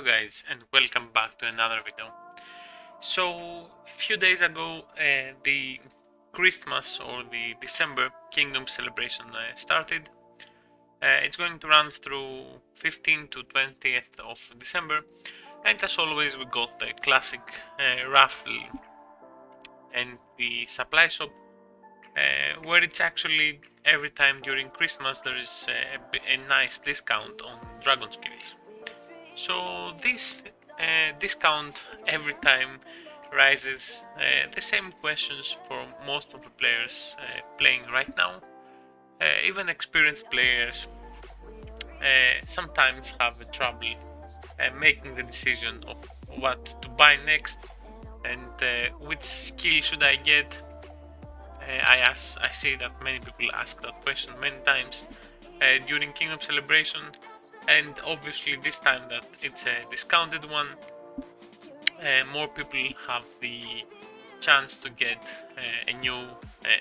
guys, and welcome back to another video. So a few days ago the Christmas or the December Kingdom celebration started. It's going to run through 15th to 20th of December, and as always we got the classic raffle and the supply shop, where it's actually every time during Christmas there is a nice discount on dragon skills. So this discount every time raises the same questions for most of the players playing right now. Even experienced players sometimes have trouble making the decision of what to buy next and which skill should I get. I see that many people ask that question many times during Kingdom Celebration, and obviously this time that it's a discounted one, more people have the chance to get a new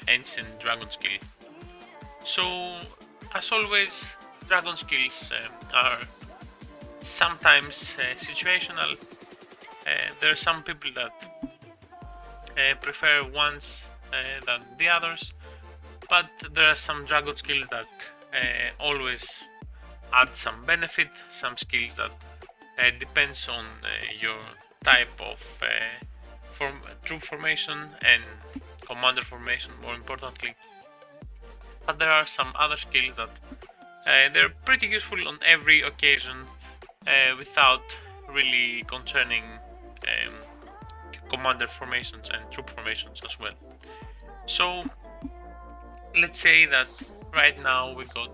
ancient dragon skill. So as always, dragon skills are sometimes situational. There are some people that prefer ones than the others, but there are some dragon skills that always add some benefit, some skills that depends on your type of troop formation and commander formation, more importantly. But there are some other skills that they're pretty useful on every occasion without really concerning commander formations and troop formations as well. So let's say that right now we got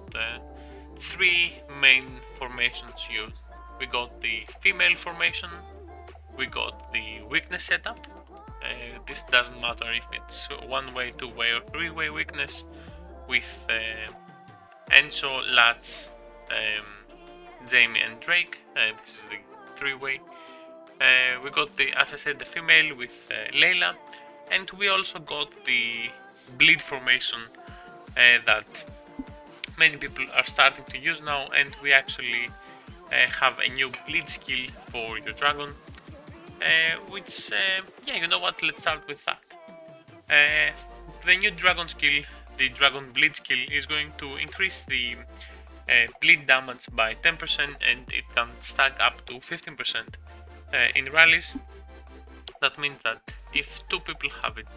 three main formations used. We got the female formation, we got the weakness setup. This doesn't matter if it's one-way, two-way or three-way weakness with Enzo, Lats, Jamie and Drake. This is the three-way. We got the, as I said, the female with Layla, and we also got the bleed formation that many people are starting to use now, and we actually have a new bleed skill for your dragon, which yeah, you know what, let's start with that. The new dragon skill, the dragon bleed skill, is going to increase the bleed damage by 10%, and it can stack up to 15% in rallies. That means that if two people have it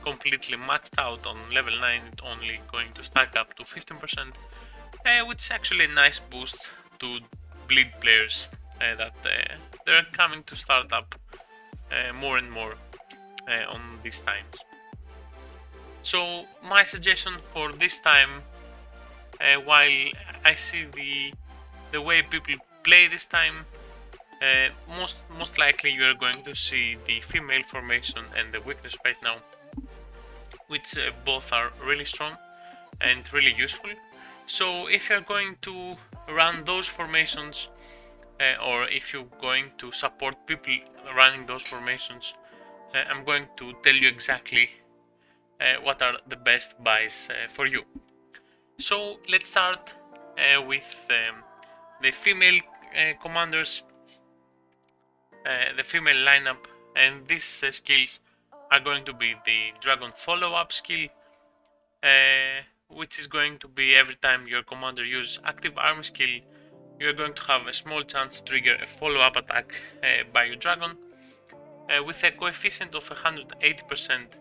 completely maxed out on level 9, it's only going to stack up to 15%, which is actually a nice boost to bleed players that they're coming to start up more and more on these times. So my suggestion for this time, while I see the way people play this time, most likely you are going to see the female formation and the weakness right now, which both are really strong and really useful. So if you're going to run those formations, or if you're going to support people running those formations, I'm going to tell you exactly what are the best buys for you. So let's start with the female commanders, the female lineup, and these skills are going to be the dragon follow-up skill, which is going to be every time your commander uses active army skill, you're going to have a small chance to trigger a follow-up attack by your dragon with a coefficient of 180%,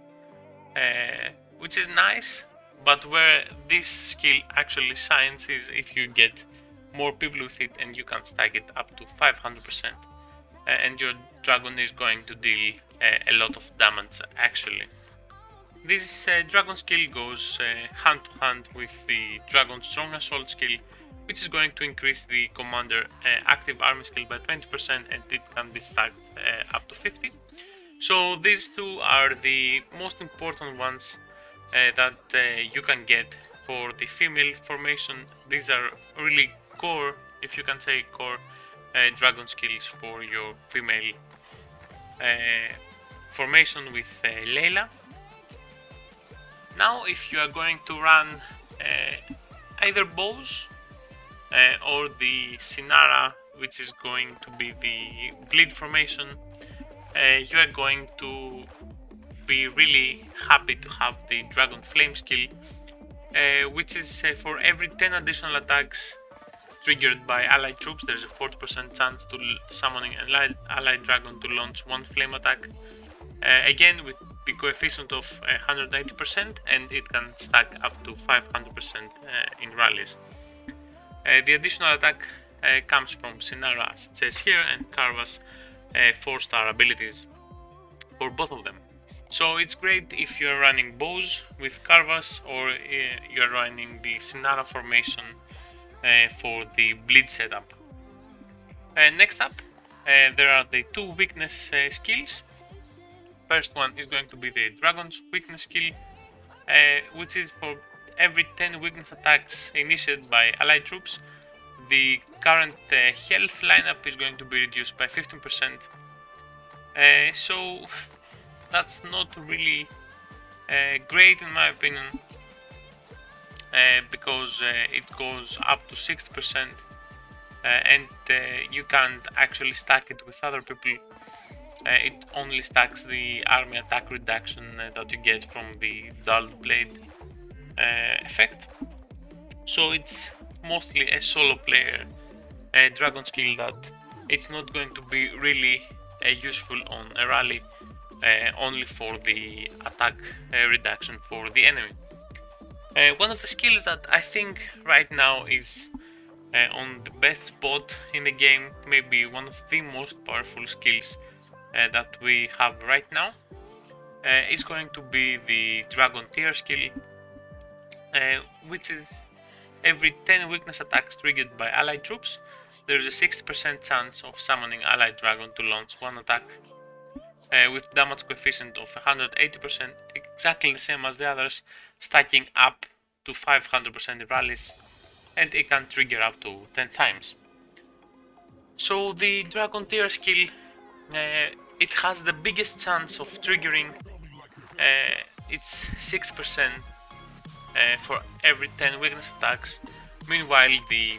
which is nice, but where this skill actually shines is if you get more people with it and you can stack it up to 500%, and your dragon is going to deal a lot of damage actually. This dragon skill goes hand to hand with the dragon strong assault skill, which is going to increase the commander active army skill by 20%, and it can be stacked up to 50. So these two are the most important ones that you can get for the female formation. These are really core, if you can say core, dragon skills for your female formation with Layla. Now if you are going to run either bows or the Sinara which is going to be the bleed formation, you are going to be really happy to have the Dragon Flame skill, which is for every 10 additional attacks triggered by allied troops, there's a 40% chance to summoning an allied dragon to launch one flame attack. Again, with the coefficient of 180%, and it can stack up to 500% in rallies. The additional attack comes from Sinara, as it says here, and Carva's 4-star abilities for both of them. So it's great if you're running bows with Carvas, or you're running the Sinara formation for the bleed setup. Next up, there are the 2 weakness skills. First one is going to be the Dragon's weakness skill, which is for every 10 weakness attacks initiated by allied troops. The current health lineup is going to be reduced by 15%. So that's not really great in my opinion, because it goes up to 60%, and you can't actually stack it with other people. It only stacks the army attack reduction that you get from the dulled blade effect. So it's mostly a solo player dragon skill that it's not going to be really useful on a rally, only for the attack reduction for the enemy. One of the skills that I think right now is on the best spot in the game, maybe one of the most powerful skills that we have right now, is going to be the Dragon Tier skill, which is every 10 weakness attacks triggered by allied troops, there is a 60% chance of summoning allied dragon to launch one attack, with damage coefficient of 180%, exactly the same as the others, stacking up to 500% in rallies, and it can trigger up to 10 times. So the Dragon Tier skill, it has the biggest chance of triggering. It's 6% for every 10 weakness attacks. Meanwhile, the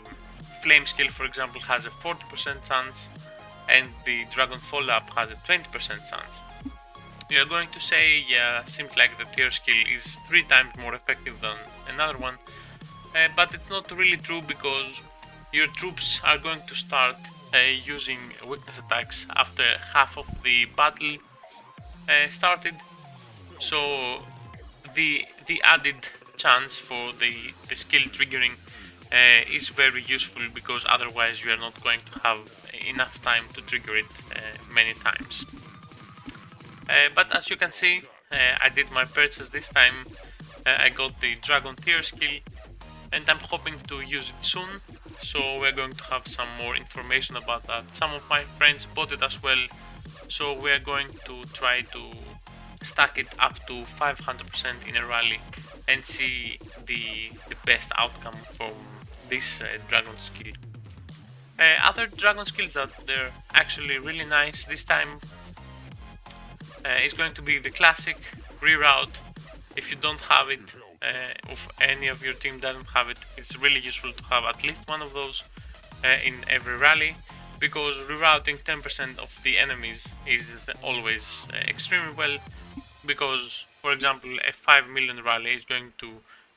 Flame skill, for example, has a 40% chance, and the Dragon Follow-up has a 20% chance. You're going to say, yeah, seems like the tier skill is 3 times more effective than another one, but it's not really true, because your troops are going to start using weakness attacks after half of the battle started. So the added chance for the skill triggering is very useful, because otherwise you are not going to have enough time to trigger it many times. But as you can see, I did my purchase this time. I got the Dragon Tier skill, and I'm hoping to use it soon, so we're going to have some more information about that. Some of my friends bought it as well, so we're going to try to stack it up to 500% in a rally and see the best outcome from this dragon skill. Other dragon skills that they're actually really nice this time is going to be the classic reroute. If you don't have it, if any of your team doesn't have it, it's really useful to have at least one of those in every rally, because rerouting 10% of the enemies is always extremely well, because for example a 5 million rally is going to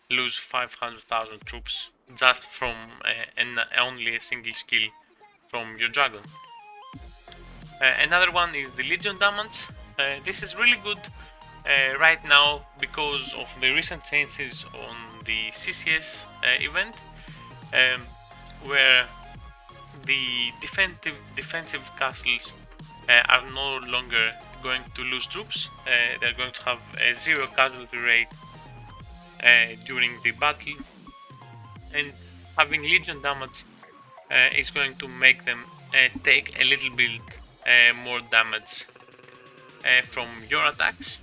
lose 500,000 troops just from only a single skill from your dragon. Another one is the Legion damage. This is really good right now because of the recent changes on the CCS event, where the defensive castles are no longer going to lose troops. They're going to have a 0 casualty rate during the battle, and having Legion damage is going to make them take a little bit more damage from your attacks,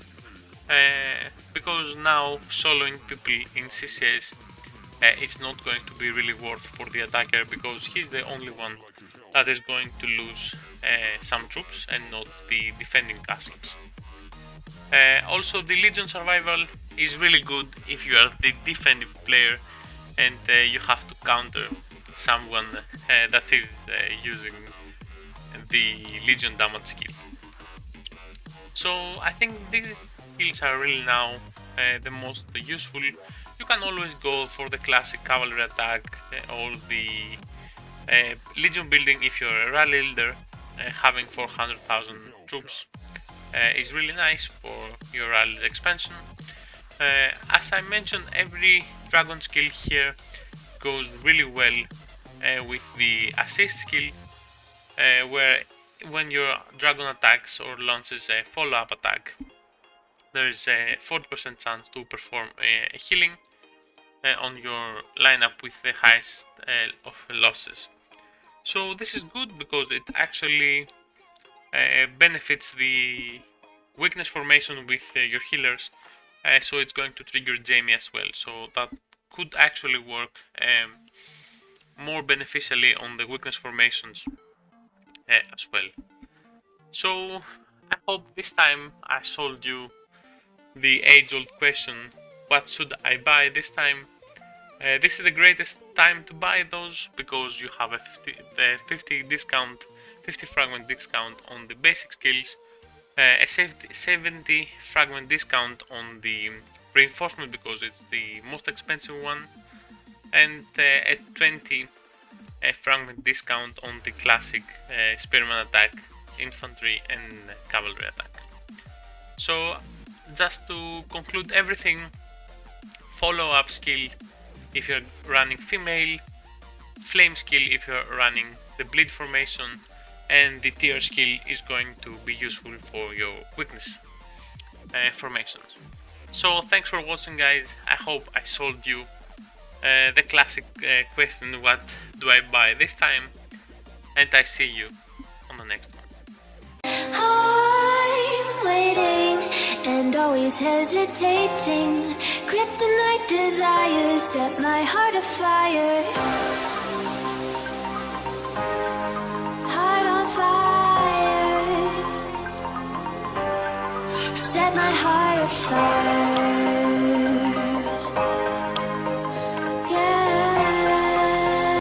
because now soloing people in CCS it's not going to be really worth for the attacker, because he's the only one that is going to lose some troops and not the defending castles. Also, the Legion survival is really good if you are the defensive player and you have to counter someone that is using the Legion damage skill. So I think these skills are really now the most useful. You can always go for the classic cavalry attack or the Legion building if you're a rally leader. Having 400,000 troops is really nice for your rally expansion. As I mentioned, every dragon skill here goes really well with the assist skill, where when your dragon attacks or launches a follow-up attack, there is a 40% chance to perform a healing on your lineup with the highest of losses. So this is good because it actually benefits the weakness formation with your healers, so it's going to trigger Jamie as well, so that could actually work more beneficially on the weakness formations as well. So I hope this time I solved you the age-old question, what should I buy this time? This is the greatest time to buy those because you have a 50 fragment discount on the basic skills, a 70 fragment discount on the reinforcement because it's the most expensive one, and a 20 fragment discount on the classic spearman attack, infantry and cavalry attack. So just to conclude everything, follow-up skill if you're running female, flame skill if you're running the bleed formation, and the tier skill is going to be useful for your weakness formations. So thanks for watching, guys. I hope I solved you the classic question, what do I buy this time, and I see you on the next one. I'm waiting and always hesitating. Kryptonite desires set my heart afire. Heart on fire. Set my heart afire.